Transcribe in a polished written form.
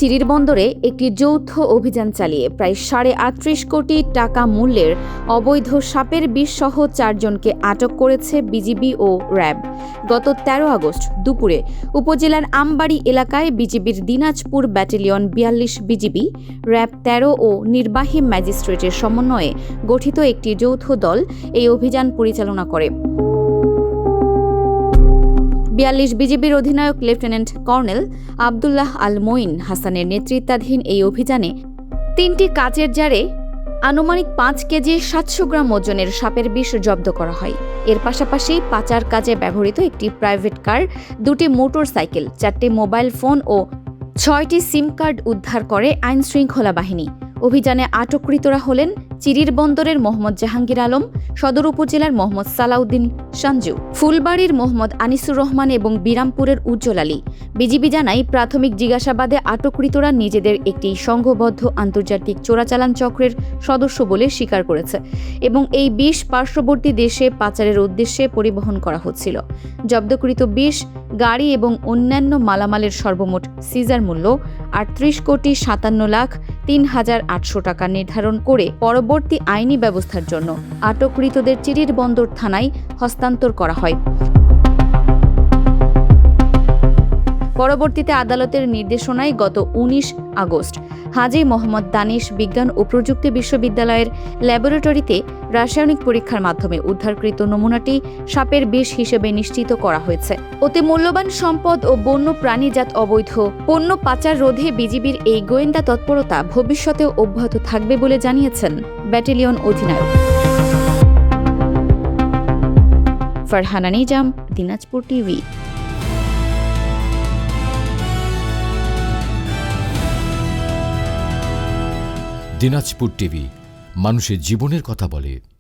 চিরির বন্দরে একটি যৌথ অভিযান চালিয়ে প্রায় ৩৮.৫ কোটি টাকা মূল্যের অবৈধ সাপের বিষ সহ ৪ জনকে আটক করেছে বিজিবি ও র্যাব। গত ১৩ আগস্ট দুপুরে উপজেলার আমবাড়ি এলাকায় বিজিবির দিনাজপুর ব্যাটালিয়ন ৪২ বিজিবি, র্যাব ১৩ ও নির্বাহী ম্যাজিস্ট্রেটের সমন্বয়ে গঠিত একটি যৌথ দল এই অভিযান পরিচালনা করে। ৪২ বিজিবির অধিনায়ক লেফটেন্যান্ট কর্নেল আবদুল্লাহ আল মঈন হাসানের নেতৃত্বাধীন এই অভিযানে ৩টি কাচের জারে আনুমানিক ৫ কেজি ৭০০ গ্রাম ওজনের সাপের বিষ জব্দ করা হয়। এর পাশাপাশি পাচার কাজে ব্যবহৃত একটি প্রাইভেট কার, ২টি মোটর সাইকেল, ৪টি মোবাইল ফোন ও ৬টি সিম কার্ড উদ্ধার করে আইনশৃঙ্খলা বাহিনী। অভিযানে আটককৃতরা হলেন চিরির বন্দরের মোহাম্মদ জাহাঙ্গীর আলম, সদর উপজেলার মোহাম্মদ সালাউদ্দিন সঞ্জু, ফুলবাড়ির মোহাম্মদ আনিসুর রহমান এবং বিরামপুরের উজ্জ্বল আলী। বিজিবি জানায়, প্রাথমিক জিজ্ঞাসাবাদে আটককৃতরা নিজেদের একটি সংঘবদ্ধ আন্তর্জাতিক চোরাচালান চক্রের সদস্য বলে স্বীকার করেছে এবং এই বিষ পার্শ্ববর্তী দেশে পাচারের উদ্দেশ্যে পরিবহন করা হচ্ছিল। জব্দকৃত বিষ, গাড়ি এবং অন্যান্য মালামালের সর্বমোট সিজার মূল্য ৩৮,৫৭,৩৮০০ টাকা নির্ধারণ করে পরবর্তী আইনি ব্যবস্থার জন্য আটককৃতদের চিরির বন্দর থানায় হস্তান্তর করা হয়। পরবর্তীতে আদালতের নির্দেশনায় গত ১৯ আগস্ট হাজী মোহাম্মদ দানিশ বিজ্ঞান ও প্রযুক্তি বিশ্ববিদ্যালয়ের ল্যাবরেটরিতে রাসায়নিক পরীক্ষার মাধ্যমে উদ্ধারকৃত নমুনাটি সাপের বিষ হিসেবে নিশ্চিত করা হয়েছে। অতি মূল্যবান সম্পদ ও বন্য প্রাণীজাত অবৈধ পণ্য পাচার রোধে বিজিবির এই গোয়েন্দা তৎপরতা ভবিষ্যতেও অব্যাহত থাকবে বলে জানিয়েছেন ব্যাটালিয়ন অধিনায়ক। ফারহানা নিজাম, দিনাজপুর টিভি। দিনাজপুর টিভি মানুষের জীবনের কথা বলে।